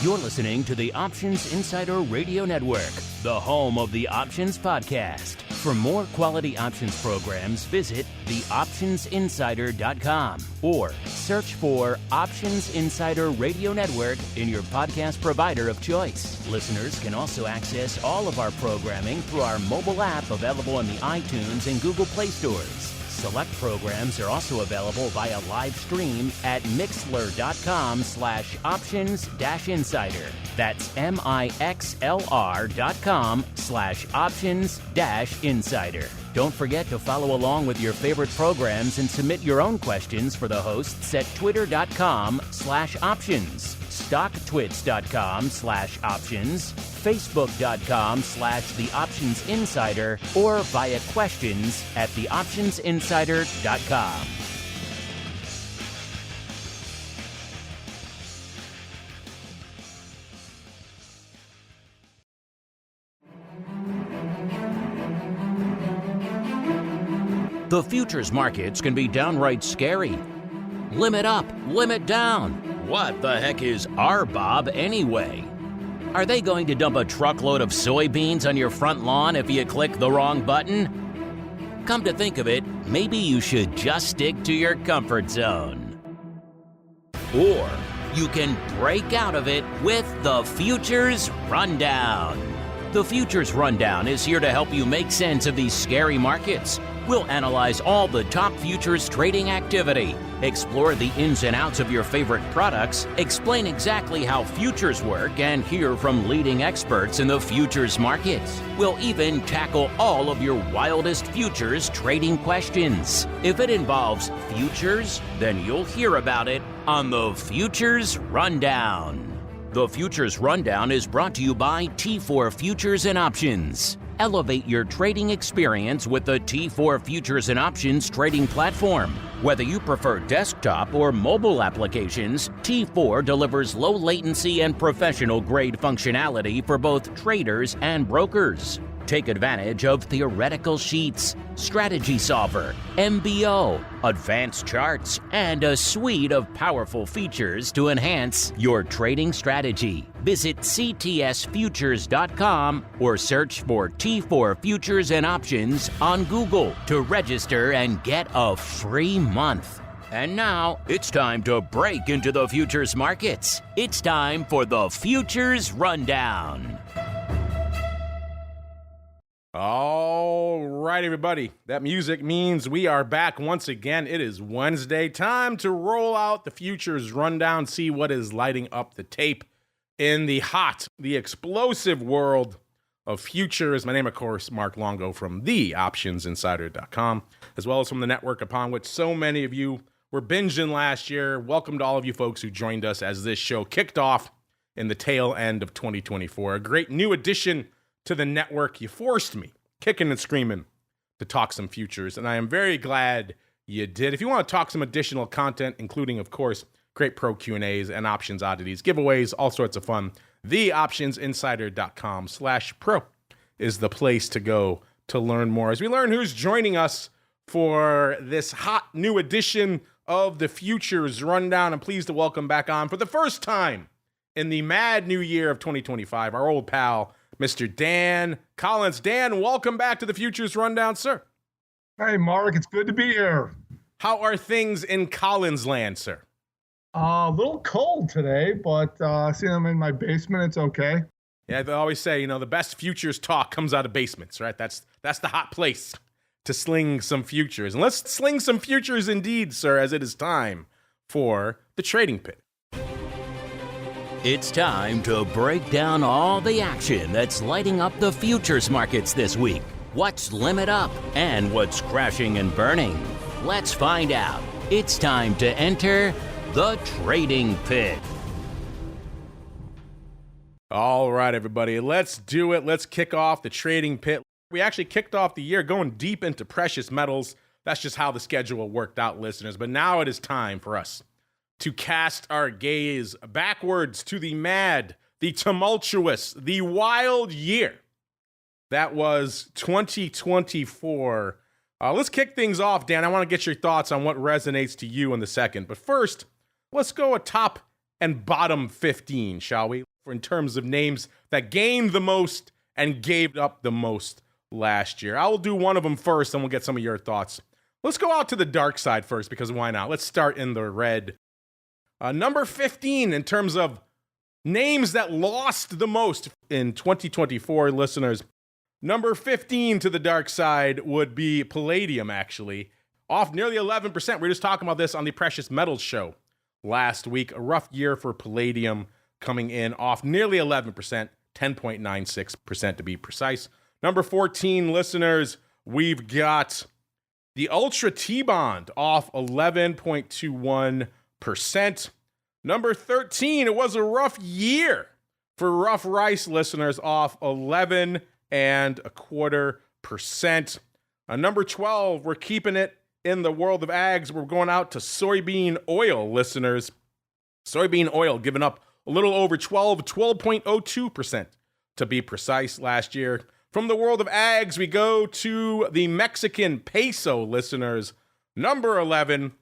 You're listening to the Options Insider Radio Network, the home of the Options Podcast. For more quality options programs, visit theoptionsinsider.com or search for Options Insider Radio Network in your podcast provider of choice. Listeners can also access all of our programming through our mobile app available in the iTunes and Google Play stores. Select programs are also available via live stream at mixlr.com/options-insider. That's mixlr.com/options-insider. Don't forget to follow along with your favorite programs and submit your own questions for the hosts at twitter.com/options, stocktwits.com/options, facebook.com/theoptionsinsider, or via questions at theoptionsinsider.com. The futures markets can be downright scary. Limit up, limit down. What the heck is RBOB anyway? Are they going to dump a truckload of soybeans on your front lawn if you click the wrong button? Come to think of it, maybe you should just stick to your comfort zone. Or you can break out of it with the Futures Rundown. The Futures Rundown is here to help you make sense of these scary markets. We'll analyze all the top futures trading activity, explore the ins and outs of your favorite products, explain exactly how futures work, and hear from leading experts in the futures markets. We'll even tackle all of your wildest futures trading questions. If it involves futures, then you'll hear about it on the Futures Rundown. The Futures Rundown is brought to you by T4 Futures and Options. Elevate your trading experience with the T4 Futures and Options trading platform. Whether you prefer desktop or mobile applications, T4 delivers low latency and professional-grade functionality for both traders and brokers. Take advantage of theoretical sheets, strategy solver, MBO, advanced charts, and a suite of powerful features to enhance your trading strategy. Visit ctsfutures.com or search for T4 Futures and Options on Google to register and get a free month. And now, it's time to break into the futures markets. It's time for the Futures Rundown. All right, everybody. That music means we are back once again. It is Wednesday. Time to roll out the Futures Rundown, see what is lighting up the tape in the explosive world of futures. My name, of course, Mark Longo from theoptionsinsider.com, as well as from the network upon which so many of you were binging last year. Welcome to all of you folks who joined us as this show kicked off in the tail end of 2024. A great new addition to the network. You forced me, kicking and screaming, to talk some futures, and I am very glad you did. If you want to talk some additional content, including, of course, great pro Q&As and options oddities, giveaways, all sorts of fun, theoptionsinsider.com/pro is the place to go to learn more. As we learn who's joining us for this hot new edition of the Futures Rundown, I'm pleased to welcome back on for the first time in the mad new year of 2025, our old pal, Mr. Dan Collins. Dan, welcome back to the Futures Rundown, sir. Hey, Mark, it's good to be here. How are things in Collins land, sir? A little cold today, but seeing I'm in my basement, it's okay. Yeah, they always say, the best futures talk comes out of basements, right? That's the hot place to sling some futures. And let's sling some futures indeed, sir, as it is time for the Trading Pit. It's time to break down all the action that's lighting up the futures markets this week. What's limit up and what's crashing and burning? Let's find out. It's time to enter the Trading Pit. All right, everybody, let's do it. Let's kick off the Trading Pit. We actually kicked off the year going deep into precious metals. That's just how the schedule worked out, listeners. But now it is time for us to cast our gaze backwards to the mad, the tumultuous, the wild year that was 2024. Let's kick things off, Dan. I want to get your thoughts on what resonates to you in the second. But first, let's go atop and bottom 15, shall we? For in terms of names that gained the most and gave up the most last year. I will do one of them first, and we'll get some of your thoughts. Let's go out to the dark side first, because why not? Let's start in the red. Number 15 in terms of names that lost the most in 2024, listeners. Number 15 to the dark side would be palladium, actually. Off nearly 11%. We were just talking about this on the Precious Metals show last week. A rough year for palladium, coming in off nearly 11%, 10.96% to be precise. Number 14, listeners, we've got the Ultra T-Bond off 11.21%. Number 13, it was a rough year for rough rice, listeners, off 11.25%. Number 12, we're keeping it in the world of ags. We're going out to soybean oil, listeners. Soybean oil giving up a little over 12.02% to be precise last year. From the world of ags, we go to the Mexican peso, listeners. Number 11,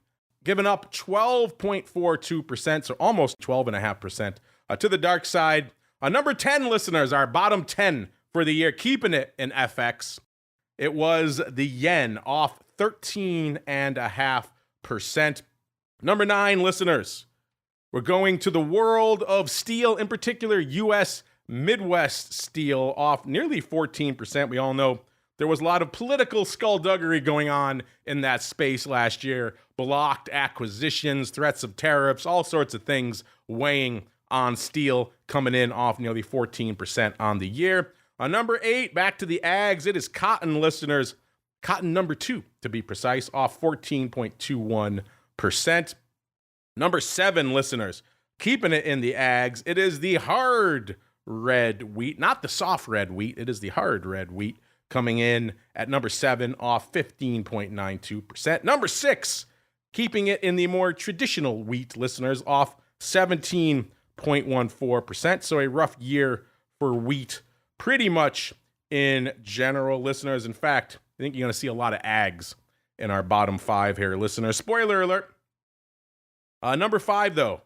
giving up 12.42%, so almost 12.5%. To the dark side. Number 10, listeners, our bottom 10 for the year, keeping it in FX. It was the yen, off 13.5%. Number 9, listeners, we're going to the world of steel, in particular U.S. Midwest steel, off nearly 14%. We all know there was a lot of political skullduggery going on in that space last year. Blocked acquisitions, threats of tariffs, all sorts of things weighing on steel, coming in off nearly 14% on the year. Number 8, back to the ags. It is cotton, listeners. Cotton number 2, to be precise, off 14.21%. Number 7, listeners, keeping it in the ags. It is the hard red wheat, not the soft red wheat. It is the hard red wheat, coming in at number 7, off 15.92%. Number 6, keeping it in the more traditional wheat, listeners, off 17.14%. So a rough year for wheat, pretty much in general, listeners. In fact, I think you're going to see a lot of ags in our bottom 5 here, listeners. Spoiler alert. Number 5, though,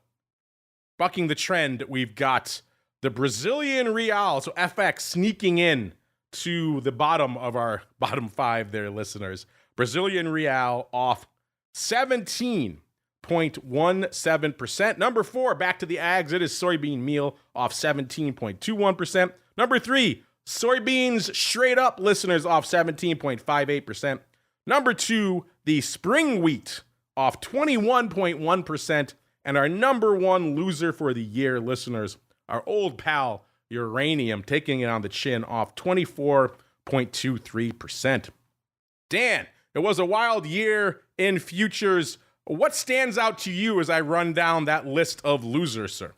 bucking the trend, we've got the Brazilian real, so FX sneaking in to the bottom of our bottom 5 there, listeners. Brazilian real off 17.17%. Number 4, back to the ags. It is soybean meal, off 17.21%. Number 3, soybeans straight up, listeners, off 17.58%. Number 2, the spring wheat, off 21.1%. And our number 1 loser for the year, listeners, our old pal, uranium, taking it on the chin, off 24.23%. Dan, it was a wild year in futures. What stands out to you as I run down that list of losers, sir?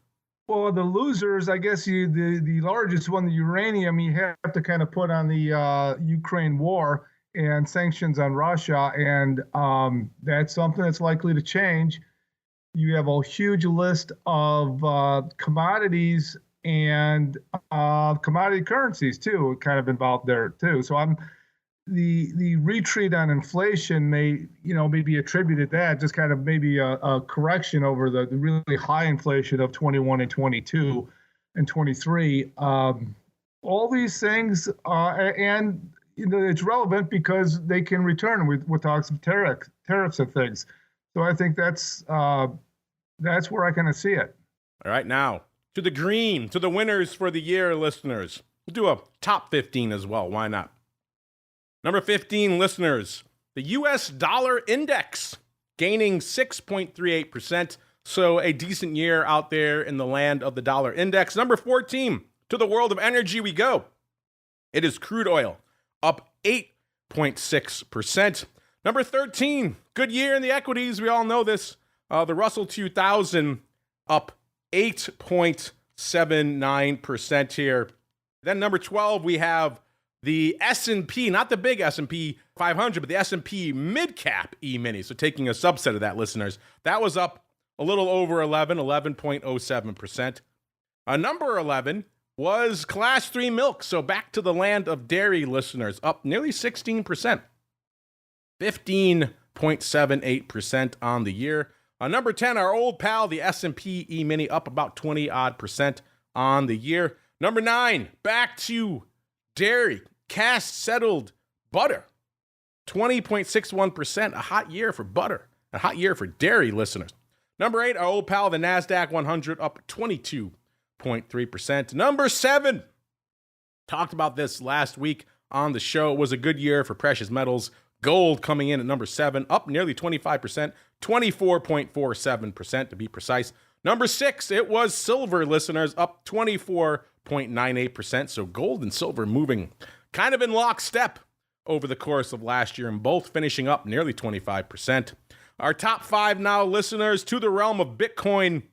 Well, the losers, I guess the largest one, the uranium, you have to kind of put on the Ukraine war and sanctions on Russia, and that's something that's likely to change. You have a huge list of commodities and commodity currencies too, kind of involved there too. So the retreat on inflation may be attributed to that, just kind of maybe a correction over the really high inflation of 21 and 22 and 23. All these things, and it's relevant because they can return with talks of tariffs and things. So I think that's where I kind of see it. All right, now to the green, to the winners for the year, listeners. We'll do a top 15 as well. Why not? Number 15, listeners, the U.S. dollar index gaining 6.38%. So a decent year out there in the land of the dollar index. Number 14, to the world of energy we go. It is crude oil, up 8.6%. Number 13, good year in the equities. We all know this. The Russell 2000 up 8.79% here. Then number 12, we have the S&P, not the big S&P 500, but the S&P mid-cap E-mini. So taking a subset of that, listeners, that was up a little over 11.07%. Number 11 was Class 3 milk. So back to the land of dairy, listeners, up nearly 16%. 15.78% on the year. Number 10, our old pal, the S&P E-mini, up about 20% on the year. Number 9, back to dairy, cash settled butter, 20.61%, a hot year for butter, a hot year for dairy listeners. Number 8, our old pal, the NASDAQ 100, up 22.3%. Number 7, talked about this last week on the show. It was a good year for precious metals. Gold coming in at number 7, up nearly 25%, 24.47% to be precise. Number 6, it was silver, listeners, up 24.98%. So gold and silver moving kind of in lockstep over the course of last year, and both finishing up nearly 25%. Our top 5 now, listeners, to the realm of Bitcoin.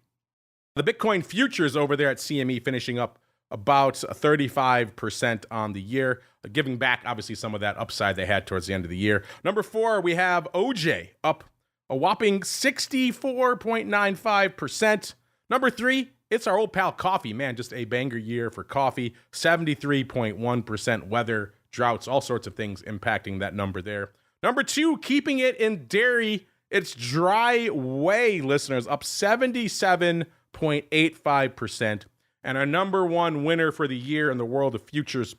The Bitcoin futures over there at CME finishing up about 35% on the year, giving back, obviously, some of that upside they had towards the end of the year. Number 4, we have OJ up a whopping 64.95%. Number 3, it's our old pal coffee. Man, just a banger year for coffee. 73.1% weather, droughts, all sorts of things impacting that number there. Number 2, keeping it in dairy, it's Dry Whey, listeners, up 77.85%. And our number 1 winner for the year in the world of futures,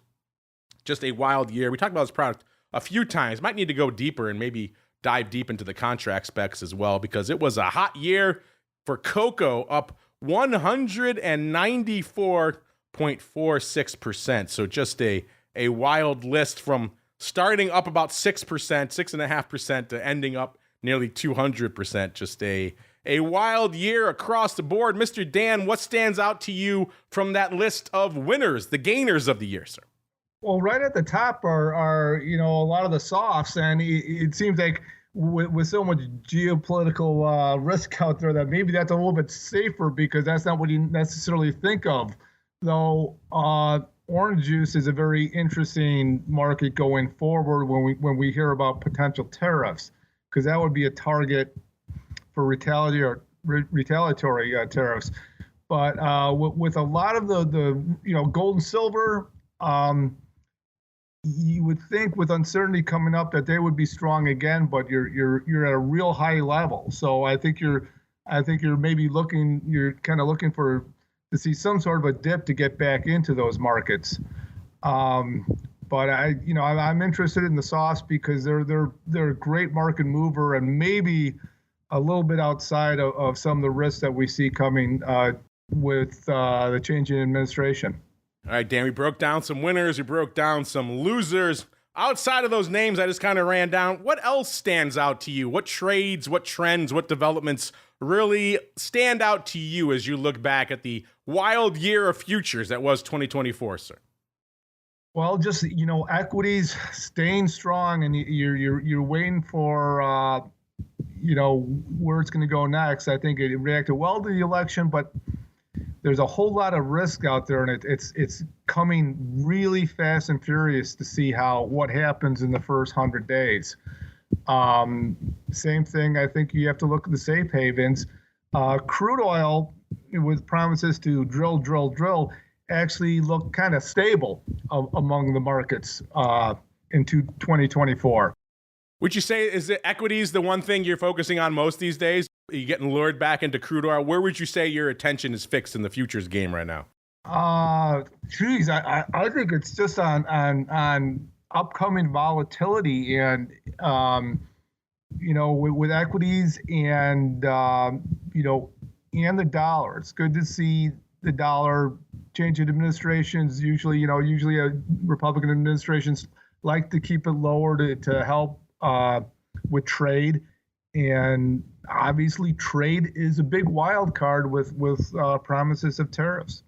just a wild year. We talked about this product a few times. Might need to go deeper and maybe dive deep into the contract specs as well, because it was a hot year for cocoa, up 194.46%. So just a wild list from starting up about 6%, 6.5% to ending up nearly 200%. Just a wild year across the board. Mr. Dan, what stands out to you from that list of winners, the gainers of the year, sir? Well, right at the top are a lot of the softs, and it seems like with so much geopolitical risk out there that maybe that's a little bit safer, because that's not what you necessarily think of. Though orange juice is a very interesting market going forward when we hear about potential tariffs, because that would be a target for retaliatory tariffs. But with a lot of the gold and silver, you would think with uncertainty coming up that they would be strong again, but you're at a real high level. So I think you're maybe you're kind of looking to see some sort of a dip to get back into those markets. But I'm interested in the softs because they're a great market mover, and maybe a little bit outside of some of the risks that we see coming with the change in administration. All right, Dan, we broke down some winners, we broke down some losers. Outside of those names I just kind of ran down, what else stands out to you? What trades, what trends, what developments really stand out to you as you look back at the wild year of futures that was 2024, sir? Well, just, equities staying strong, and you're waiting for, where it's going to go next. I think it reacted well to the election, but there's a whole lot of risk out there, and it's coming really fast and furious to see what happens in the first 100 days. Same thing, I think you have to look at the safe havens. Crude oil, with promises to drill, actually look kind of stable among the markets into 2024. Would you say, is the equities the one thing you're focusing on most these days? Are you getting lured back into crude oil? Where would you say your attention is fixed in the futures game right now? I think it's just on upcoming volatility, and with equities and and the dollar. It's good to see the dollar change in administrations. Usually Republican administrations like to keep it lower to help with trade, and obviously trade is a big wild card with promises of tariffs.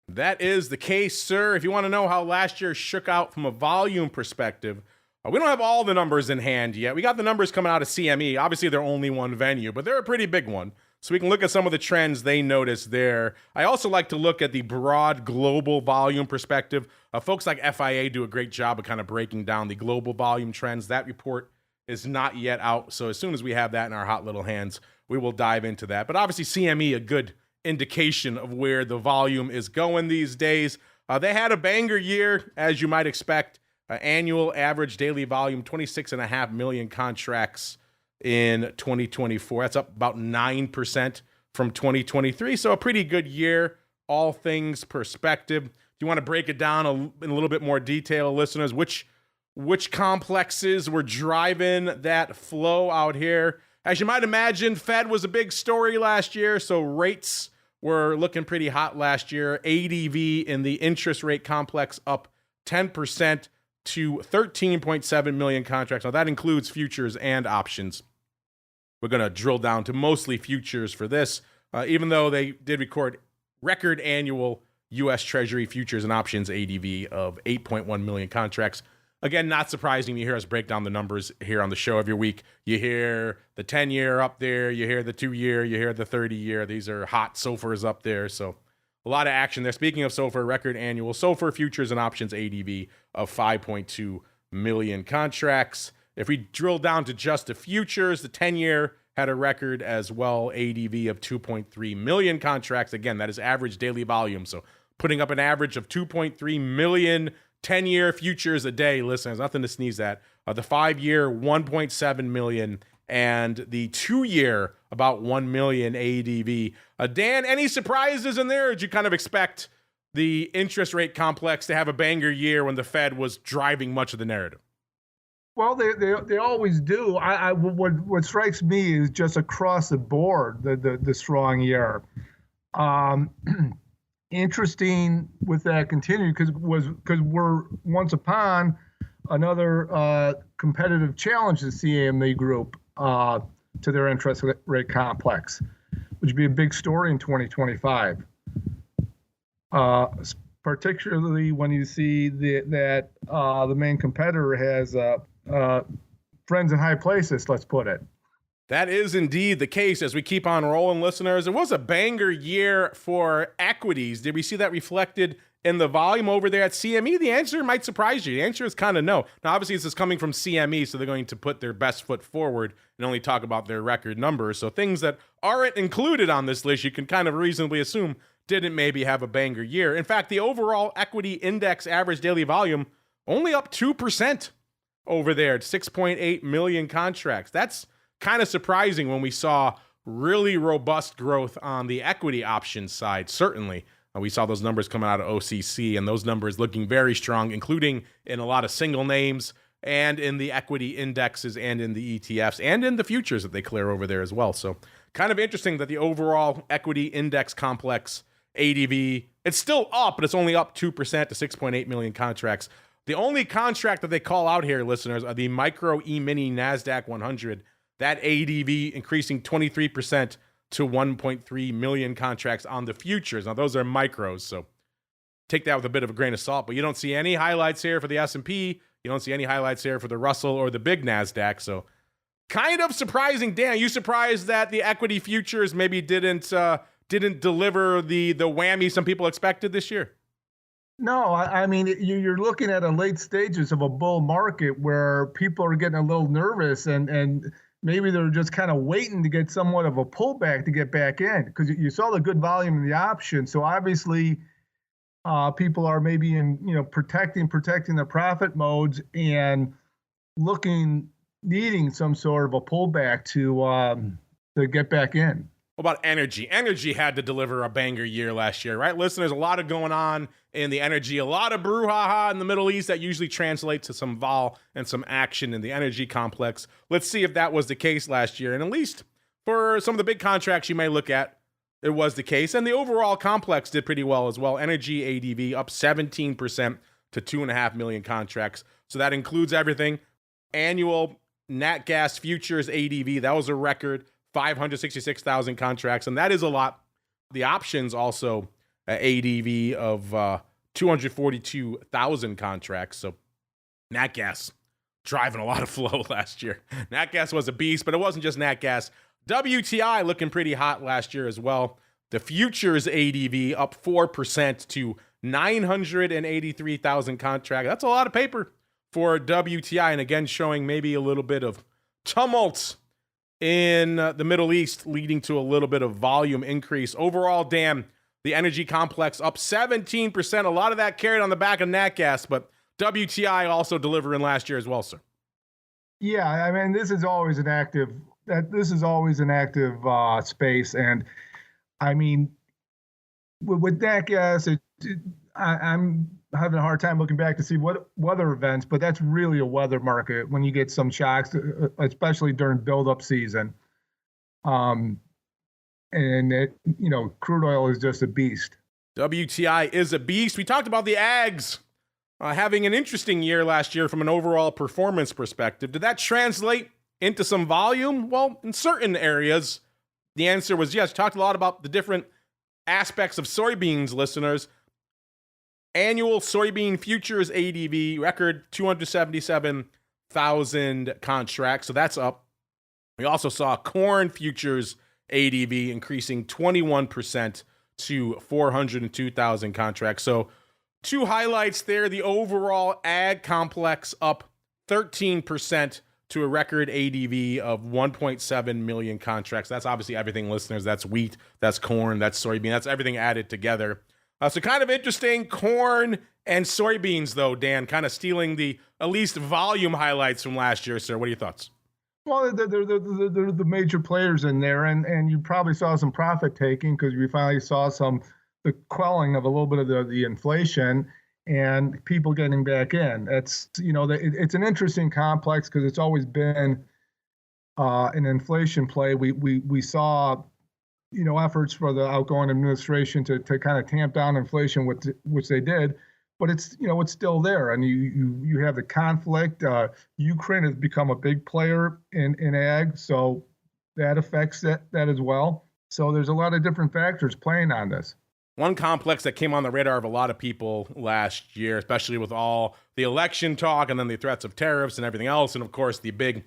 That is the case, sir. If you want to know how last year shook out from a volume perspective, we don't have all the numbers in hand yet. We got the numbers coming out of CME. Obviously, they're only one venue, but they're a pretty big one. So we can look at some of the trends they noticed there. I also like to look at the broad global volume perspective. Folks like FIA do a great job of kind of breaking down the global volume trends. That report is not yet out. So as soon as we have that in our hot little hands, we will dive into that. But obviously CME, a good indication of where the volume is going these days. They had a banger year, as you might expect. Annual average daily volume, 26.5 million contracts in 2024. That's up about 9% from 2023. So a pretty good year, all things perspective. Do you want to break it down in a little bit more detail, listeners? Which complexes were driving that flow out here? As you might imagine, Fed was a big story last year, so rates were looking pretty hot last year. ADV in the interest rate complex up 10% to 13.7 million contracts. Now that includes futures and options. We're going to drill down to mostly futures for this, even though they did record annual U.S. Treasury futures and options ADV of 8.1 million contracts. Again, not surprising. You hear us break down the numbers here on the show every week. You hear the 10-year up there. You hear the 2-year. You hear the 30-year. These are hot SOFRs up there. So a lot of action there. Speaking of SOFR, record annual SOFR futures and options ADV of 5.2 million contracts. If we drill down to just the futures, the 10-year had a record as well, ADV of 2.3 million contracts. Again, that is average daily volume. So putting up an average of 2.3 million 10-year futures a day, listeners, nothing to sneeze at. The 5-year, 1.7 million, and the 2-year, about 1 million ADV. Dan, any surprises in there, or did you kind of expect the interest rate complex to have a banger year when the Fed was driving much of the narrative? Well, they always do. What strikes me is just across the board the strong year. Interesting with that continued because we're once upon another competitive challenge to CME Group to their interest rate complex, which would be a big story in 2025. Particularly when you see that the main competitor has friends in high places, let's put it. That is indeed the case as we keep on rolling, listeners. It was a banger year for equities. Did we see that reflected in the volume over there at CME? The answer might surprise you. The answer is kind of no. Now, obviously, this is coming from CME, so they're going to put their best foot forward and only talk about their record numbers. So things that aren't included on this list, you can kind of reasonably assume didn't maybe have a banger year. In fact, the overall equity index average daily volume only up 2% over there at 6.8 million contracts. That's kind of surprising when we saw really robust growth on the equity options side. Certainly, we saw those numbers coming out of OCC, and those numbers looking very strong, including in a lot of single names and in the equity indexes and in the ETFs and in the futures that they clear over there as well. So kind of interesting that the overall equity index complex ADV, it's still up, but it's only up 2% to 6.8 million contracts. The only contract that they call out here, listeners, are the micro E-mini NASDAQ 100. That ADV increasing 23% to 1.3 million contracts on the futures. Now, those are micros, so take that with a bit of a grain of salt. But you don't see any highlights here for the S&P. You don't see any highlights here for the Russell or the big NASDAQ. So kind of surprising. Dan, are you surprised that the equity futures maybe didn't deliver the whammy some people expected this year? No, I mean, you're looking at a late stages of a bull market where people are getting a little nervous and maybe they're just kind of waiting to get somewhat of a pullback to get back in because you saw the good volume in the option. So obviously, people are maybe protecting their profit modes and needing some sort of a pullback to get back in. What about energy? Energy had to deliver a banger year last year, right? Listen, there's a lot of going on in the energy, a lot of brouhaha in the Middle East that usually translates to some vol and some action in the energy complex. Let's see if that was the case last year. And at least for some of the big contracts you may look at, it was the case. And the overall complex did pretty well as well. Energy ADV up 17% to 2.5 million contracts. So that includes everything. Annual nat gas futures ADV, that was a record. 566,000 contracts, and that is a lot. The options also ADV of 242,000 contracts. So nat gas driving a lot of flow last year. Nat gas was a beast, but it wasn't just nat gas. WTI looking pretty hot last year as well. The futures ADV up 4% to 983,000 contracts. That's a lot of paper for WTI, and again showing maybe a little bit of tumult in the Middle East, leading to a little bit of volume increase. Overall, Dan, the energy complex up 17%. A lot of that carried on the back of nat gas, but WTI also delivering last year as well, sir. Yeah, I mean, this is always an active that this is always an active space. And I mean, with that gas, I'm having a hard time looking back to see what weather events, but that's really a weather market when you get some shocks, especially during build-up season. And crude oil is just a beast. WTI is a beast. We talked about the ags having an interesting year last year from an overall performance perspective. Did that translate into some volume? Well, in certain areas, the answer was yes. Talked a lot about the different aspects of soybeans, listeners. Annual soybean futures ADV record 277,000 contracts, so that's up. We also saw corn futures ADV increasing 21% to 402,000 contracts. So two highlights there. The overall ag complex up 13% to a record ADV of 1.7 million contracts. That's obviously everything, listeners. That's wheat, that's corn, that's soybean, that's everything added together. So kind of interesting, corn and soybeans, though, Dan, kind of stealing the at least volume highlights from last year, sir. What are your thoughts? Well, they're the major players in there, and you probably saw some profit taking because we finally saw the quelling of a little bit of the inflation and people getting back in. It's it's an interesting complex because it's always been an inflation play. We saw efforts for the outgoing administration to kind of tamp down inflation, which they did. But it's still there, and you have the conflict. Ukraine has become a big player in ag, so that affects that as well. So there's a lot of different factors playing on this. One complex that came on the radar of a lot of people last year, especially with all the election talk and then the threats of tariffs and everything else, and of course the big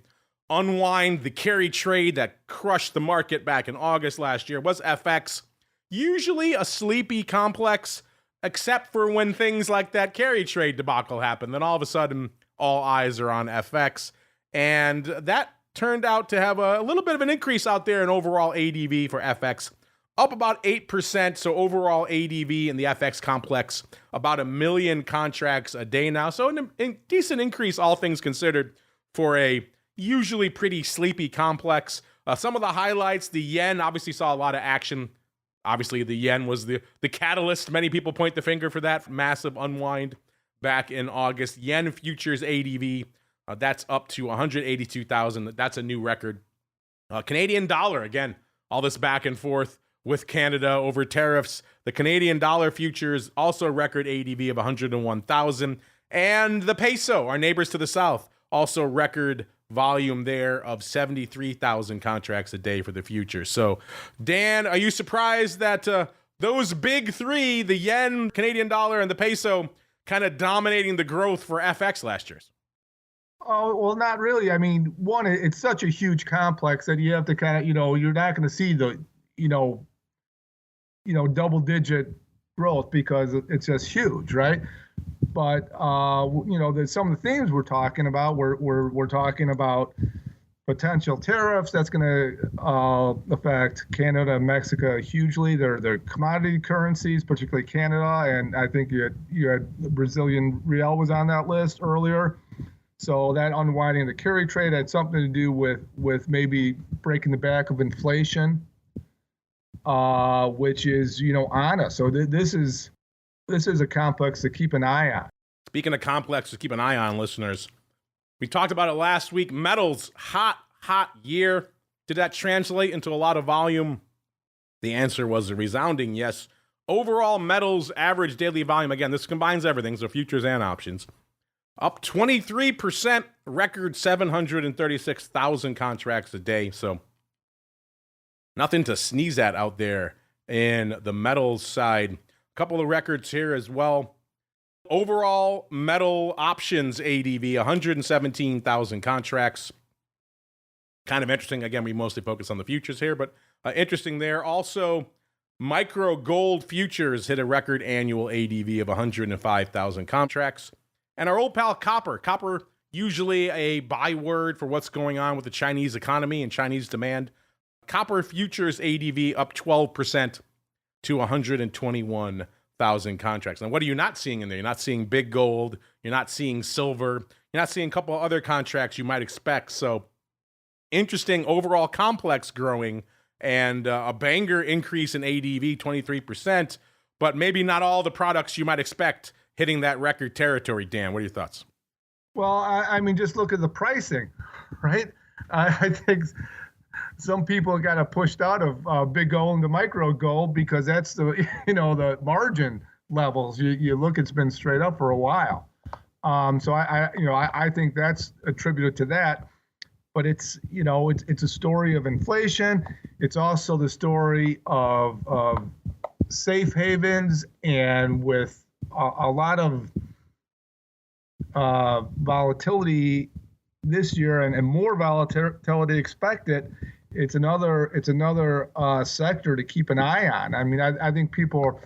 unwind, the carry trade that crushed the market back in August last year, was FX. Usually a sleepy complex, except for when things like that carry trade debacle happen. Then all of a sudden, all eyes are on FX. And that turned out to have a little bit of an increase out there in overall ADV for FX, up about 8%. So overall ADV in the FX complex, about 1 million contracts a day now. So a decent increase, all things considered, for a usually pretty sleepy complex. Some of the highlights, the yen obviously saw a lot of action. Obviously, the yen was the catalyst. Many people point the finger for that massive unwind back in August. Yen futures ADV, that's up to 182,000. That's a new record. Canadian dollar, again, all this back and forth with Canada over tariffs. The Canadian dollar futures also record ADV of 101,000. And the peso, our neighbors to the south, also record volume there of 73,000 contracts a day for the future. So, Dan, are you surprised that those big three, the yen, Canadian dollar, and the peso, kind of dominating the growth for FX last year? Oh, well, not really. I mean, one, it's such a huge complex that you have to kind of, you're not going to see the, double-digit growth because it's just huge, right? But there's some of the themes we're talking about. We're talking about potential tariffs that's going to affect Canada and Mexico hugely. They're commodity currencies, particularly Canada, and I think you had the Brazilian real was on that list earlier. So that unwinding the carry trade had something to do with maybe breaking the back of inflation, which is on us. So this is a complex to keep an eye on. Speaking of complex to keep an eye on, listeners, we talked about it last week. Metals, hot year. Did that translate into a lot of volume? The answer was a resounding yes. Overall, metals average daily volume, again, this combines everything, so futures and options, up 23%, record 736,000 contracts a day. So nothing to sneeze at out there in the metals side. A couple of records here as well. Overall, metal options ADV, 117,000 contracts. Kind of interesting. Again, we mostly focus on the futures here, but interesting there. Also, micro gold futures hit a record annual ADV of 105,000 contracts. And our old pal copper. Copper, usually a byword for what's going on with the Chinese economy and Chinese demand. Copper futures ADV up 12% to 121,000 contracts. Now, what are you not seeing in there? You're not seeing big gold. You're not seeing silver. You're not seeing a couple of other contracts you might expect. So interesting overall complex growing, and a banger increase in ADV, 23%, but maybe not all the products you might expect hitting that record territory. Dan, what are your thoughts? Well, I mean, just look at the pricing, right? I think some people got pushed out of big gold into micro gold because that's the, the margin levels. You look, it's been straight up for a while. So I think that's attributed to that. But it's a story of inflation. It's also the story of safe havens, and with a lot of volatility this year and more volatility expected. It's another sector to keep an eye on. I mean, I think people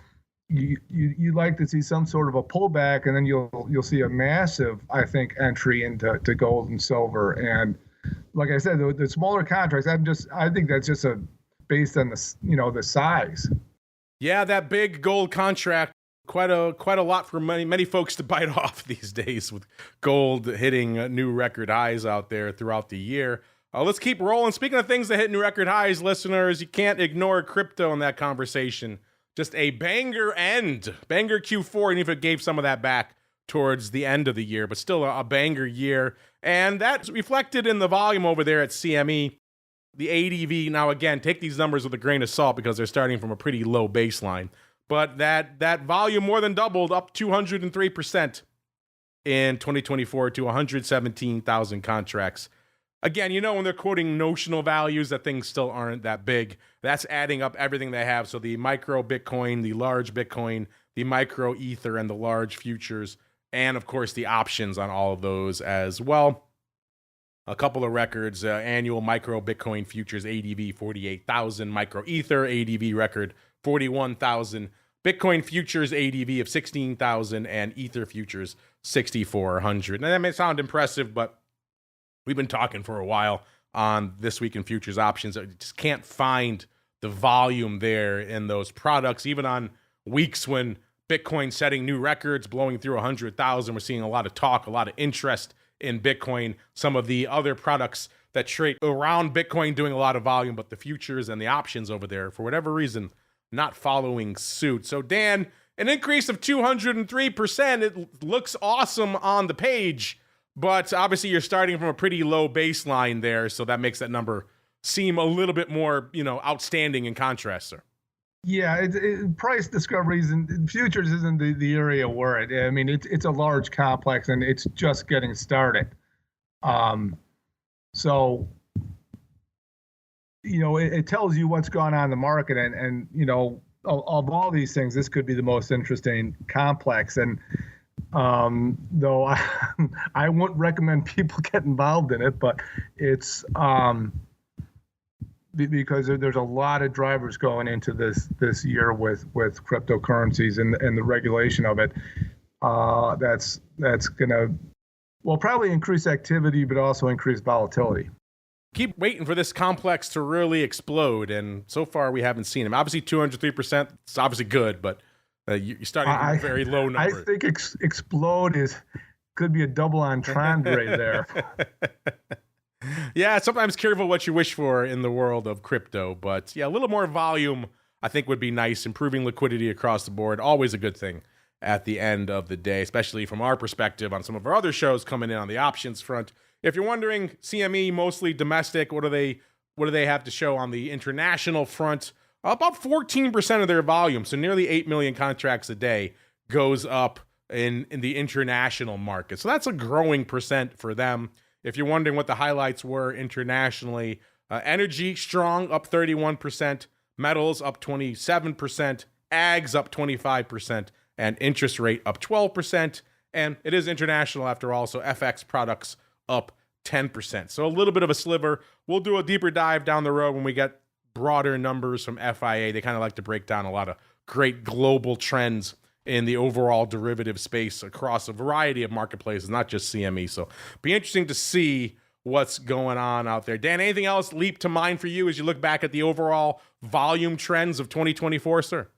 you like to see some sort of a pullback, and then you'll see a massive, I think, entry into gold and silver. And like I said, the smaller contracts, I think that's just based on the size. Yeah, that big gold contract, quite a lot for many folks to bite off these days, with gold hitting new record highs out there throughout the year. Let's keep rolling. Speaking of things that hit new record highs, listeners, you can't ignore crypto in that conversation. Just a banger Q4, and if it gave some of that back towards the end of the year, but still a banger year. And that's reflected in the volume over there at CME. The ADV, now again, take these numbers with a grain of salt because they're starting from a pretty low baseline. But that volume more than doubled, up 203% in 2024 to 117,000 contracts. Again, when they're quoting notional values, that things still aren't that big. That's adding up everything they have. So the micro Bitcoin, the large Bitcoin, the micro Ether, and the large futures, and of course the options on all of those as well. A couple of records, annual micro Bitcoin futures ADV 48,000, micro Ether ADV record 41,000, Bitcoin futures ADV of 16,000, and Ether futures 6,400. Now that may sound impressive, but we've been talking for a while on This Week in Futures Options. I just can't find the volume there in those products. Even on weeks when Bitcoin's setting new records, blowing through 100,000, we're seeing a lot of talk, a lot of interest in Bitcoin. Some of the other products that trade around Bitcoin doing a lot of volume, but the futures and the options over there, for whatever reason, not following suit. So Dan, an increase of 203%. It looks awesome on the page, but obviously you're starting from a pretty low baseline there, so that makes that number seem a little bit more, outstanding in contrast, sir. Yeah, price discoveries and futures isn't the area where it's a large complex and it's just getting started. So it tells you what's going on in the market, and of all these things, this could be the most interesting complex. And though I wouldn't recommend people get involved in it, but it's because there's a lot of drivers going into this year with cryptocurrencies and the regulation of it. That's gonna probably increase activity, but also increase volatility. Keep waiting for this complex to really explode, and so far we haven't seen them. Obviously, 203%. It's obviously good, but you're starting from a very low number. I think explode could be a double entendre there. Yeah, sometimes careful what you wish for in the world of crypto, but yeah, a little more volume I think would be nice. Improving liquidity across the board, always a good thing at the end of the day, especially from our perspective on some of our other shows coming in on the options front. If you're wondering, CME mostly domestic, what do they have to show on the international front? About 14% of their volume, so nearly 8 million contracts a day, goes up in the international market. So that's a growing percent for them. If you're wondering what the highlights were internationally, energy strong, up 31%, metals up 27%, ags up 25%, and interest rate up 12%. And it is international after all, so FX products up 10%. So a little bit of a sliver. We'll do a deeper dive down the road when we get broader numbers from FIA. They kind of like to break down a lot of great global trends in the overall derivative space across a variety of marketplaces, not just CME. So be interesting to see what's going on out there. Dan, anything else leap to mind for you as you look back at the overall volume trends of 2024, sir?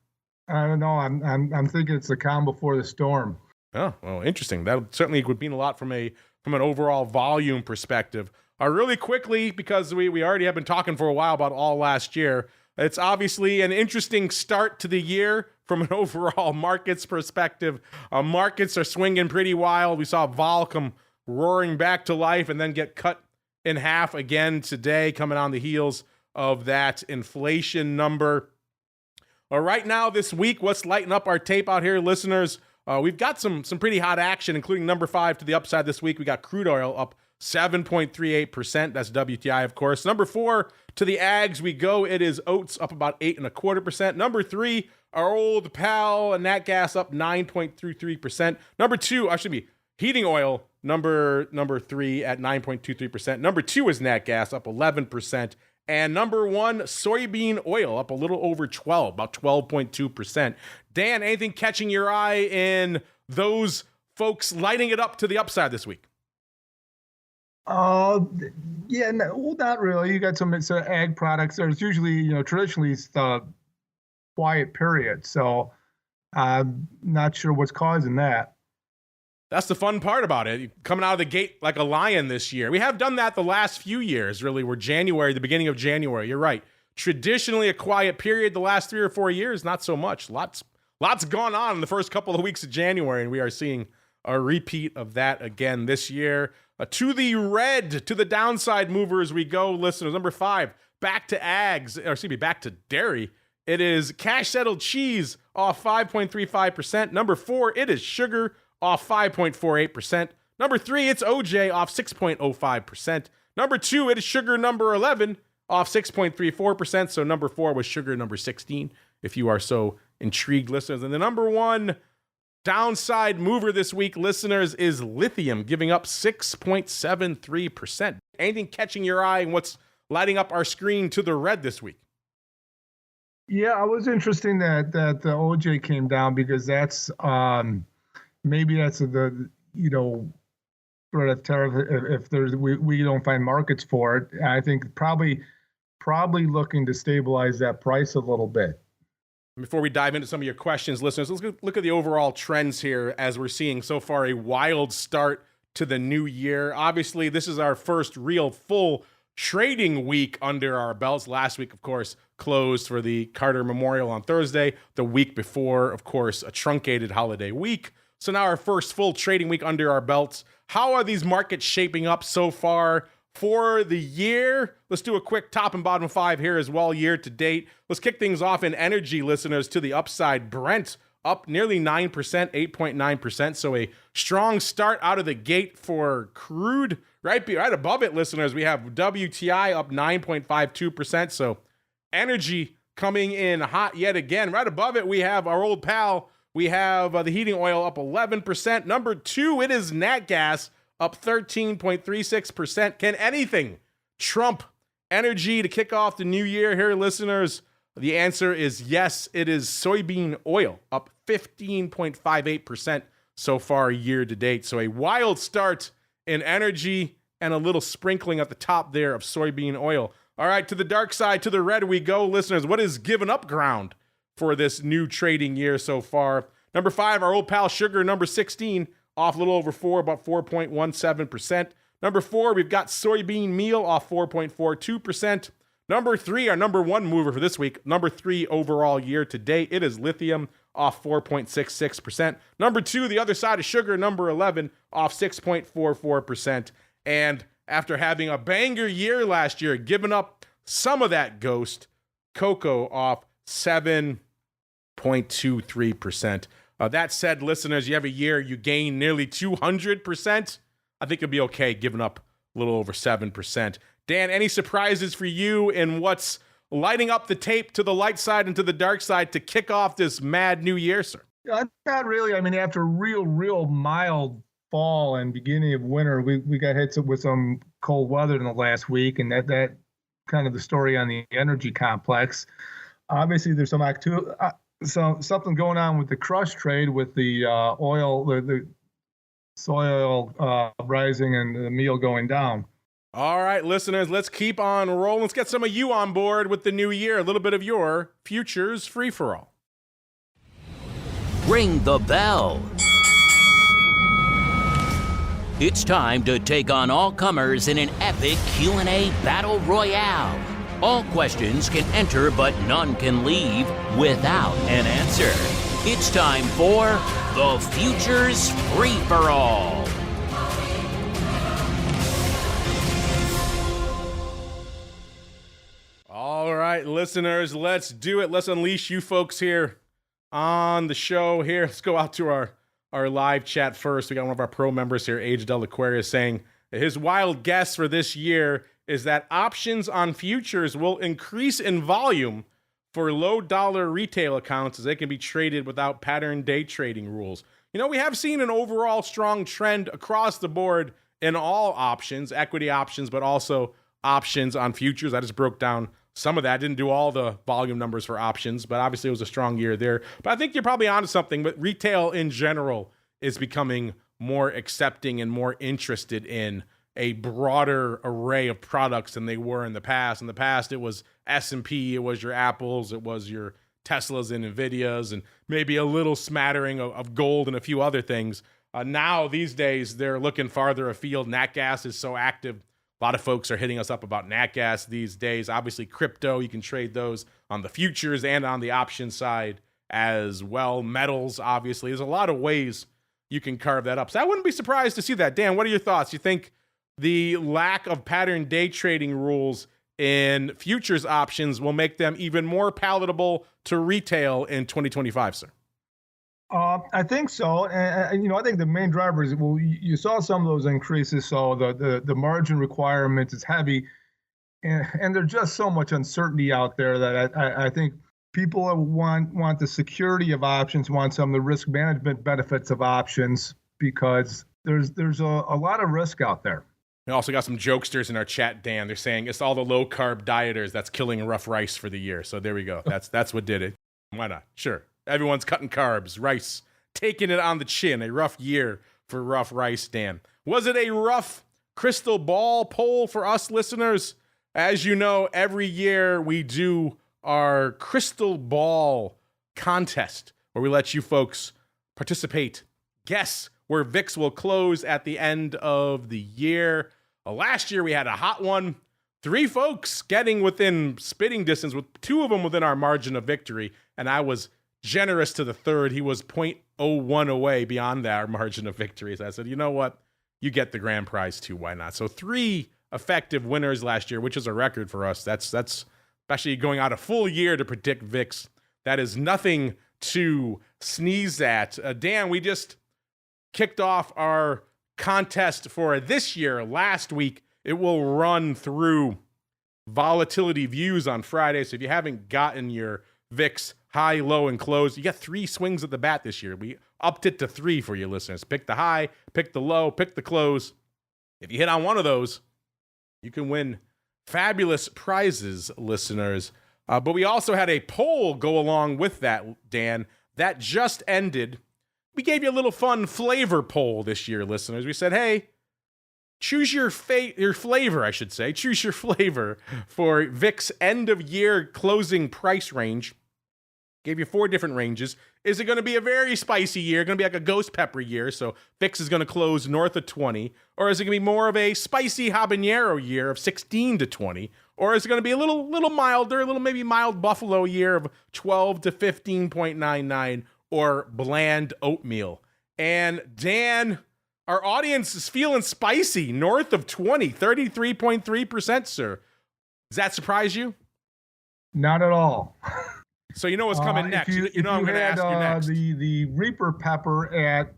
I don't know. I'm thinking it's the calm before the storm. Oh, well, interesting. That certainly would mean a lot from an overall volume perspective. Really quickly, because we already have been talking for a while about all last year, it's obviously an interesting start to the year from an overall markets perspective. Markets are swinging pretty wild. We saw vol come roaring back to life and then get cut in half again today, coming on the heels of that inflation number. Right now, this week, what's lighting up our tape out here, listeners? We've got some pretty hot action, including number 5 to the upside this week. We got crude oil up 7.38%. That's WTI, of course. Number 4 to the ags we go. It is oats up about 8.25%. Number 3, our old pal nat gas up 9.33%. Number 2, heating oil. Number 3 at 9.23%. Number 2 is nat gas up 11%. And number 1, soybean oil up a little over 12, about 12.2%. Dan, anything catching your eye in those folks lighting it up to the upside this week? Yeah, no, well, not really. You got some ag products. There's usually, traditionally it's the quiet period. So I'm not sure what's causing that. That's the fun part about it. Coming out of the gate like a lion this year. We have done that the last few years, really. We're the beginning of January. You're right. Traditionally a quiet period the last 3 or 4 years, not so much. Lots gone on in the first couple of weeks of January, and we are seeing a repeat of that again this year. To the red, to the downside movers we go, listeners. Number 5, back to dairy. It is cash settled cheese off 5.35%. Number 4, it is sugar off 5.48%. Number 3, it's OJ off 6.05%. Number 2, it is sugar number 11 off 6.34%. So number 4 was sugar number 16, if you are so intrigued, listeners. And the number 1 downside mover this week, listeners, is lithium, giving up 6.73%. Anything catching your eye and what's lighting up our screen to the red this week? Yeah, it was interesting that the OJ came down because that's maybe that's the sort of tariff if we don't find markets for it. I think probably looking to stabilize that price a little bit. Before we dive into some of your questions, listeners, let's look at the overall trends here as we're seeing so far a wild start to the new year. Obviously, this is our first real full trading week under our belts. Last week, of course, closed for the Carter Memorial on Thursday. The week before, of course, a truncated holiday week. So now our first full trading week under our belts. How are these markets shaping up so far for the year? Let's do a quick top and bottom 5 here as well, year to date. Let's kick things off in energy, listeners, to the upside. Brent up nearly 9%, 8.9%. So a strong start out of the gate for crude. Right above it, listeners, we have WTI up 9.52%. So energy coming in hot yet again. Right above it, we have our old pal. We have the heating oil up 11%. Number 2, it is nat gas up 13.36%. Can anything trump energy to kick off the new year here, listeners? The answer is yes. It is soybean oil up 15.58% so far year to date. So a wild start in energy and a little sprinkling at the top there of soybean oil. All right, to the dark side, to the red we go, listeners. What is giving up ground for this new trading year so far? Number 5, our old pal sugar, number 16, off a little over 4, about 4.17%. Number 4, we've got soybean meal off 4.42%. Number 3, our number 1 mover for this week, number 3 overall year to date, it is lithium off 4.66%. Number 2, the other side of sugar, number 11, off 6.44%. And after having a banger year last year, giving up some of that ghost, cocoa off 7.23%. That said, listeners, you have a year, you gain nearly 200%. I think you'll be okay giving up a little over 7%. Dan, any surprises for you in what's lighting up the tape to the light side and to the dark side to kick off this mad new year, sir? Not really. I mean, after real mild fall and beginning of winter, we got hit with some cold weather in the last week, and that kind of the story on the energy complex. Obviously, there's something going on with the crush trade with the oil, the soy oil rising and the meal going down. All right, listeners, let's keep on rolling. Let's get some of you on board with the new year. A little bit of your futures free-for-all. Ring the bell. It's time to take on all comers in an epic Q&A battle royale. All questions can enter, but none can leave without an answer. It's time for the Futures Free-for-All. All right, listeners, let's do it. Let's unleash you folks here on the show here. Let's go out to our live chat first. We got one of our pro members here, Age Del Aquarius, saying his wild guess for this year is that options on futures will increase in volume for low dollar retail accounts as they can be traded without pattern day trading rules. You know, we have seen an overall strong trend across the board in all options, equity options, but also options on futures. I just broke down some of that. Didn't do all the volume numbers for options, but obviously it was a strong year there. But I think you're probably onto something, but retail in general is becoming more accepting and more interested in a broader array of products than they were in the past. In the past, it was S&P, it was your Apples, it was your Teslas and Nvidias, and maybe a little smattering of gold and a few other things. Now, these days, they're looking farther afield. Nat gas is so active. A lot of folks are hitting us up about nat gas these days. Obviously, crypto, you can trade those on the futures and on the option side as well. Metals, obviously. There's a lot of ways you can carve that up. So I wouldn't be surprised to see that. Dan, what are your thoughts? You think the lack of pattern day trading rules in futures options will make them even more palatable to retail in 2025, sir? I think so, and I think the main driver is, well, you saw some of those increases. So the margin requirement is heavy, and there's just so much uncertainty out there that I think people want the security of options, want some of the risk management benefits of options, because there's a lot of risk out there. We also got some jokesters in our chat, Dan. They're saying it's all the low carb dieters that's killing rough rice for the year. So there we go. That's what did it. Why not? Sure. Everyone's cutting carbs, rice, taking it on the chin. A rough year for rough rice, Dan. Was it a rough crystal ball poll for us listeners? As you know, every year we do our crystal ball contest where we let you folks participate, guess where VIX will close at the end of the year. Last year we had a hot one. 3 folks getting within spitting distance, with 2 of them within our margin of victory, and I was generous to the third. He was 0.01 away beyond our margin of victory. So I said, you know what? You get the grand prize too. Why not? So 3 effective winners last year, which is a record for us. That's especially going out a full year to predict VIX. That is nothing to sneeze at. Dan, we just kicked off our contest for this year last week. It will run through volatility views on Friday. So if you haven't gotten your VIX high, low, and close, you get 3 swings at the bat this year. We upped it to 3 for you listeners. Pick the high, pick the low, pick the close. If you hit on one of those, you can win fabulous prizes, listeners. But we also had a poll go along with that, Dan. That just ended. We gave you a little fun flavor poll this year, listeners. We said, hey, choose your flavor, I should say. Choose your flavor for VIX end of year closing price range. Gave you 4 different ranges. Is it going to be a very spicy year? Going to be like a ghost pepper year, so VIX is going to close north of 20? Or is it going to be more of a spicy habanero year of 16 to 20? Or is it going to be a little milder, a little maybe mild buffalo year of 12 to 15.99? Or bland oatmeal? And Dan, our audience is feeling spicy, north of 20, 33.3%, sir. Does that surprise you? Not at all. So you know what's coming next. I'm going to ask you next. The Reaper pepper at,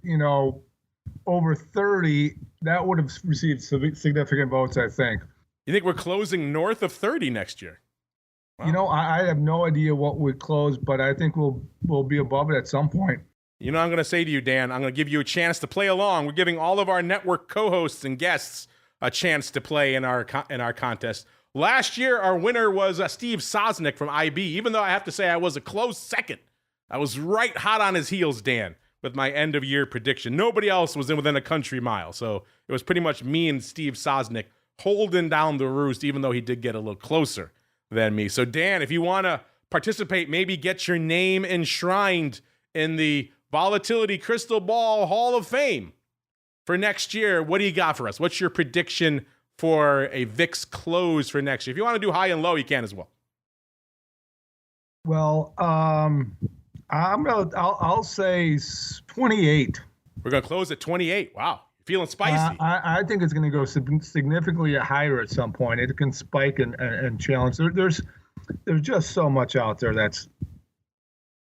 over 30, that would have received significant votes, I think. You think we're closing north of 30 next year? Wow. I have no idea what would close, but I think we'll be above it at some point. You know what I'm going to say to you, Dan? I'm going to give you a chance to play along. We're giving all of our network co-hosts and guests a chance to play in our contest. Last year, our winner was Steve Sosnick from IB, even though I have to say I was a close second. I was right hot on his heels, Dan, with my end-of-year prediction. Nobody else was within a country mile, so it was pretty much me and Steve Sosnick holding down the roost, even though he did get a little closer than me. So, Dan, if you want to participate, maybe get your name enshrined in the Volatility Crystal Ball Hall of Fame, for next year, what do you got for us? What's your prediction for a VIX close for next year? If you want to do high and low, you can as well. Well, I'll say 28. We're going to close at 28. Wow. Feeling spicy. I think it's going to go significantly higher at some point. It can spike and challenge. There's just so much out there that's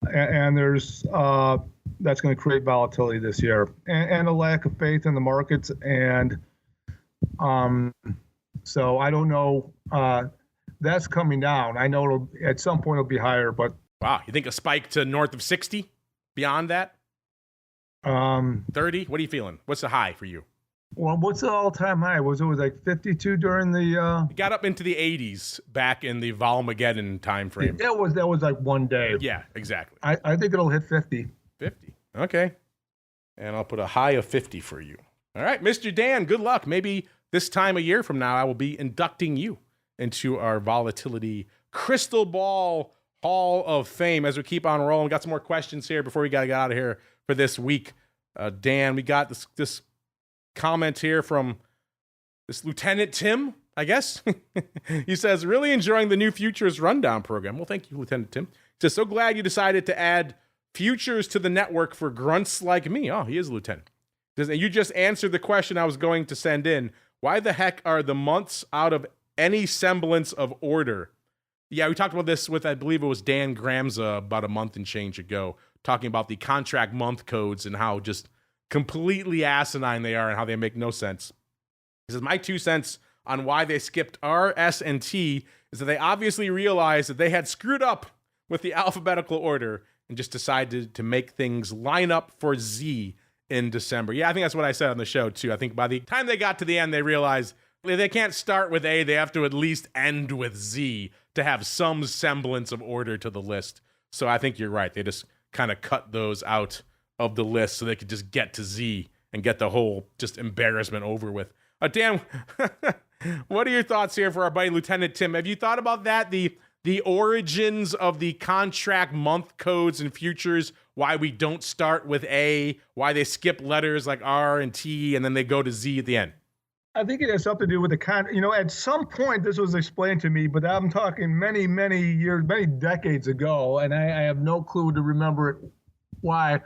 going to create volatility this year, and a lack of faith in the markets. And so I don't know. That's coming down. I know at some point it'll be higher, but wow, you think a spike to north of 60? Beyond that? 30? What are you feeling? What's the high for you? Well, what's the all-time high? Was it like 52 during the? It got up into the 80s back in the Volmageddon time frame. That was like one day. Yeah, exactly. I think it'll hit 50. 50. Okay. And I'll put a high of 50 for you. All right, Mr. Dan, good luck. Maybe this time a year from now, I will be inducting you into our Volatility Crystal Ball Hall of Fame as we keep on rolling. We got some more questions here before we got to get out of here for this week. Dan, we got this comment here from this Lieutenant Tim, I guess. He says, really enjoying the new Futures Rundown program. Well, thank you, Lieutenant Tim. He says, so glad you decided to add futures to the network for grunts like me. Oh, he is a lieutenant. He says, you just answered the question I was going to send in. Why the heck are the months out of any semblance of order? Yeah, we talked about this with, I believe it was Dan Gramza about a month and change ago, talking about the contract month codes and how just completely asinine they are and how they make no sense. He says, my 2 cents on why they skipped R, S, and T is that they obviously realized that they had screwed up with the alphabetical order and just decided to make things line up for Z in December. Yeah, I think that's what I said on the show, too. I think by the time they got to the end, they realized they can't start with A, they have to at least end with Z to have some semblance of order to the list. So I think you're right. They just kind of cut those out of the list so they could just get to Z and get the whole just embarrassment over with. Dan, what are your thoughts here for our buddy Lieutenant Tim? Have you thought about that? The origins of the contract month codes and futures, why we don't start with A, why they skip letters like R and T, and then they go to Z at the end? I think it has something to do with at some point this was explained to me, but I'm talking many, many years, many decades ago, and I have no clue to remember it why.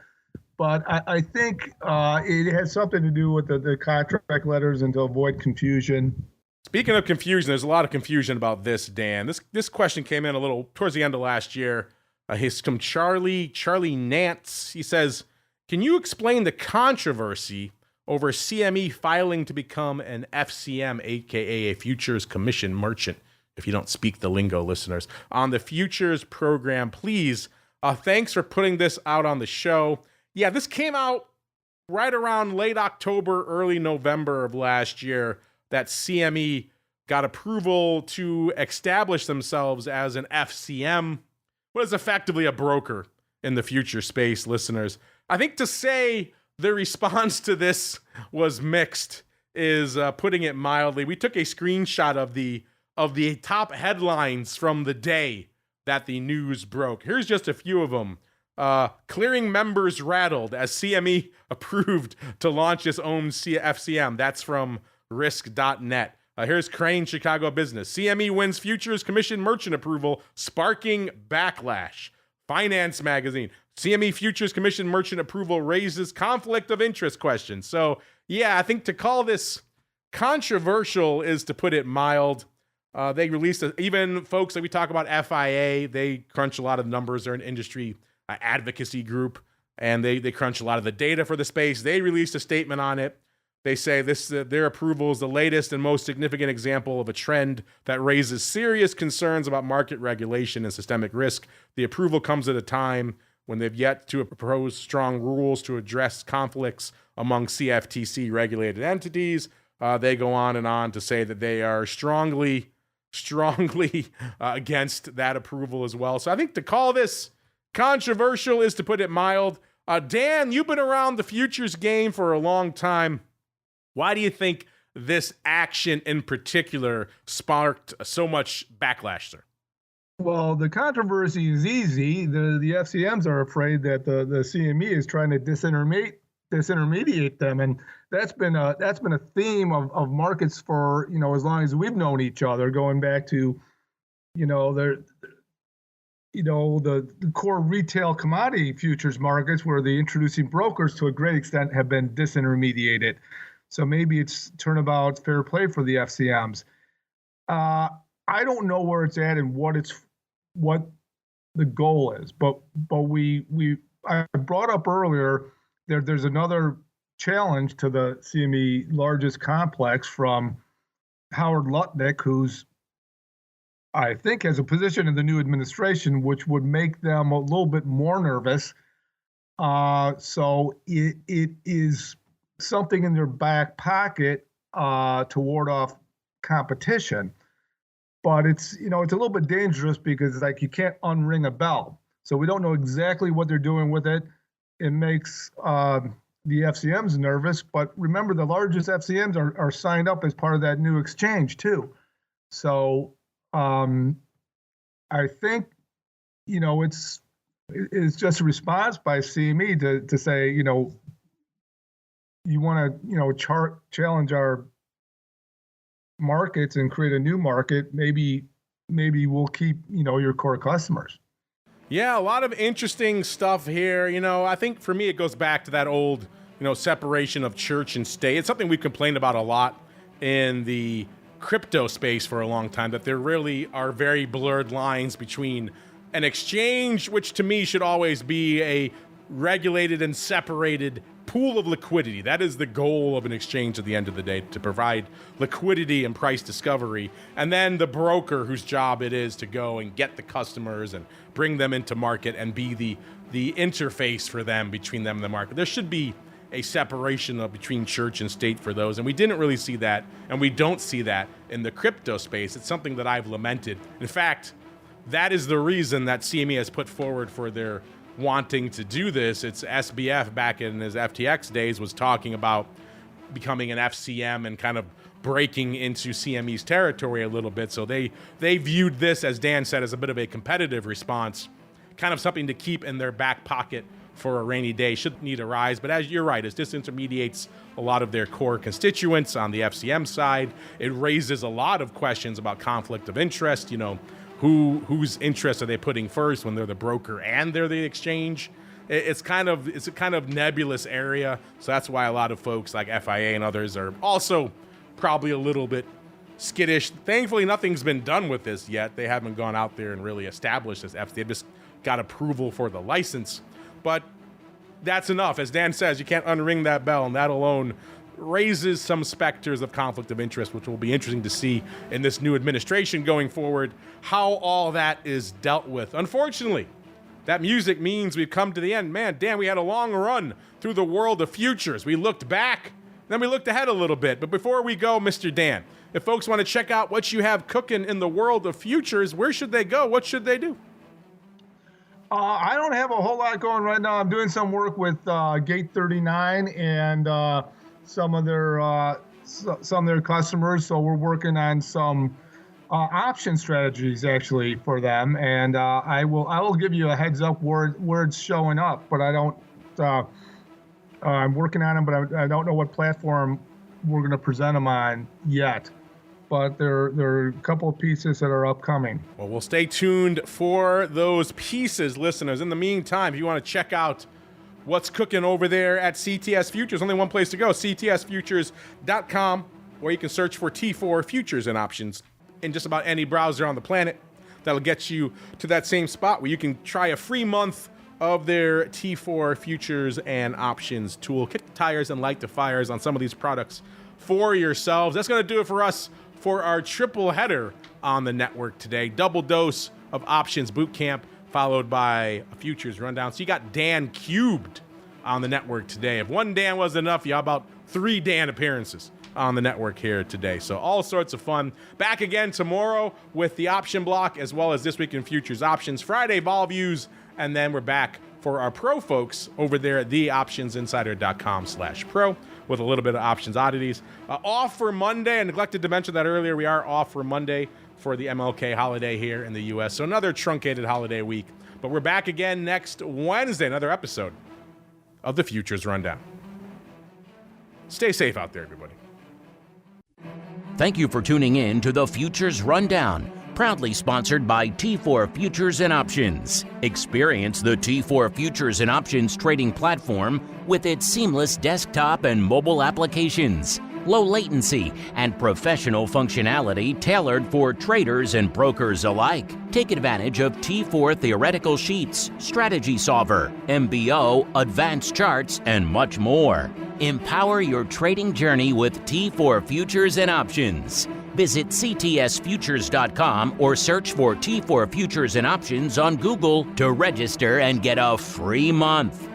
But I think it has something to do with the contract letters and to avoid confusion. Speaking of confusion, there's a lot of confusion about this, Dan. This question came in a little towards the end of last year. He's from Charlie Nance. He says, can you explain the controversy over CME filing to become an FCM, aka a Futures Commission Merchant, if you don't speak the lingo, listeners, on the Futures program, please? Thanks for putting this out on the show. Yeah, this came out right around late October, early November of last year, that CME got approval to establish themselves as an FCM, what is effectively a broker in the future space, listeners. I think to say the response to this was mixed is putting it mildly. We took a screenshot of the top headlines from the day that the news broke. Here's just a few of them. Clearing members rattled as CME approved to launch its own FCM. That's from risk.net. Here's Crane Chicago Business. CME wins Futures Commission Merchant approval, sparking backlash. Finance Magazine. CME Futures Commission Merchant approval raises conflict of interest questions. So, yeah, I think to call this controversial is to put it mild. They released, even folks that we talk about, FIA, they crunch a lot of numbers. They're an industry advocacy group, and they crunch a lot of the data for the space. They released a statement on it. They say their approval is the latest and most significant example of a trend that raises serious concerns about market regulation and systemic risk. The approval comes at a time when they've yet to propose strong rules to address conflicts among CFTC regulated entities. They go on and on to say that they are strongly against that approval as well. So I think to call this controversial is to put it mild. Dan, you've been around the futures game for a long time. Why do you think this action in particular sparked so much backlash, sir? Well, the controversy is easy. The FCMs are afraid that the CME is trying to disintermediate disintermediate them, and that's been a theme of markets for as long as we've known each other, going back to the the core retail commodity futures markets, where the introducing brokers to a great extent have been disintermediated. So maybe it's turnabout fair play for the FCMs. I don't know where it's at and what the goal is, but I brought up earlier there's another challenge to the CME largest complex from Howard Lutnick, who's I think has a position in the new administration, which would make them a little bit more nervous. So it is something in their back pocket to ward off competition. But it's it's a little bit dangerous because you can't unring a bell. So we don't know exactly what they're doing with it. It makes the FCMs nervous. But remember, the largest FCMs are signed up as part of that new exchange too. So I think it's just a response by CME to say you want to challenge our markets and create a new market. Maybe we'll keep your core customers. Yeah, a lot of interesting stuff here. I think for me it goes back to that old separation of church and state. It's something we've complained about a lot in the crypto space for a long time, that there really are very blurred lines between an exchange, which to me should always be a regulated and separated pool of liquidity. That is the goal of an exchange at the end of the day, to provide liquidity and price discovery. And then the broker, whose job it is to go and get the customers and bring them into market and be the interface for them, between them and the market. There should be a separation between church and state for those, and we didn't really see that, and we don't see that in the crypto space. It's something that I've lamented. In fact, that is the reason that CME has put forward for their wanting to do this. It's SBF back in his FTX days was talking about becoming an FCM and kind of breaking into CME's territory a little bit. So they viewed this, as Dan said, as a bit of a competitive response, kind of something to keep in their back pocket for a rainy day should need arise. But as you're right, as this disintermediates a lot of their core constituents on the FCM side, it raises a lot of questions about conflict of interest. Whose interest are they putting first when they're the broker and they're the exchange? It's a kind of nebulous area. So that's why a lot of folks like FIA and others are also probably a little bit skittish. Thankfully, nothing's been done with this yet. They haven't gone out there and really established this FCM. They've just got approval for the license. But that's enough. As Dan says, you can't unring that bell, and that alone raises some specters of conflict of interest, which will be interesting to see in this new administration going forward, how all that is dealt with. Unfortunately, that music means we've come to the end. Man, Dan, we had a long run through the world of futures. We looked back, then we looked ahead a little bit. But before we go, Mr. Dan, if folks want to check out what you have cooking in the world of futures, where should they go? What should they do? I don't have a whole lot going right now. I'm doing some work with Gate 39 and some of their customers. So we're working on some option strategies actually for them, and I will give you a heads up where it's showing up. But I don't. I'm working on them, but I don't know what platform we're going to present them on yet. But there are a couple of pieces that are upcoming. Well, we'll stay tuned for those pieces, listeners. In the meantime, if you want to check out what's cooking over there at CTS Futures, only one place to go, ctsfutures.com, where you can search for T4 futures and options in just about any browser on the planet. That'll get you to that same spot where you can try a free month of their T4 futures and options tool. Kick the tires and light the fires on some of these products for yourselves. That's going to do it for us for our triple header on the network today. Double dose of options boot camp, followed by a futures rundown. So you got Dan cubed on the network today. If one Dan wasn't enough, you have about 3 Dan appearances on the network here today. So all sorts of fun. Back again tomorrow with the option block, as well as This Week in Futures Options, Friday vol views, and then we're back for our pro folks over there at theoptionsinsider.com/pro with a little bit of options oddities. Off for Monday. I neglected to mention that earlier. We are off for Monday for the MLK holiday here in the U.S. So another truncated holiday week. But we're back again next Wednesday, another episode of the Futures Rundown. Stay safe out there, everybody. Thank you for tuning in to the Futures Rundown, proudly sponsored by T4 Futures and Options. Experience the T4 Futures and Options trading platform with its seamless desktop and mobile applications, low latency, and professional functionality tailored for traders and brokers alike. Take advantage of T4 Theoretical Sheets, Strategy Solver, MBO, Advanced Charts, and much more. Empower your trading journey with T4 Futures and Options. Visit ctsfutures.com or search for T4 Futures and Options on Google to register and get a free month.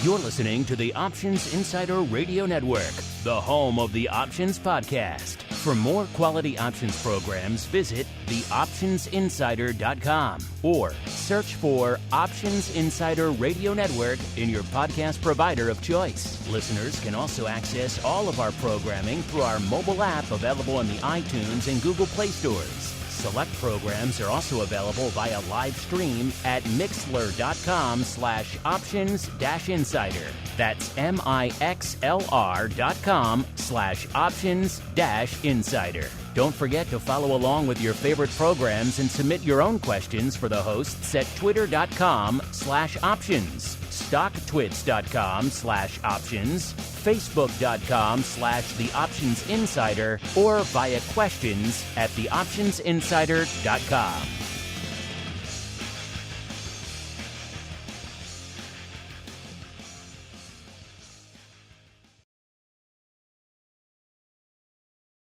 You're listening to the Options Insider Radio Network, the home of the Options Podcast. For more quality options programs, visit theoptionsinsider.com or search for Options Insider Radio Network in your podcast provider of choice. Listeners can also access all of our programming through our mobile app available in the iTunes and Google Play stores. Select programs are also available via live stream at mixlr.com/options-insider. That's mixlr.com/options-insider. Don't forget to follow along with your favorite programs and submit your own questions for the hosts at twitter.com/options, stocktwits.com/options, facebook.com/theoptionsinsider, or via questions@theoptionsinsider.com.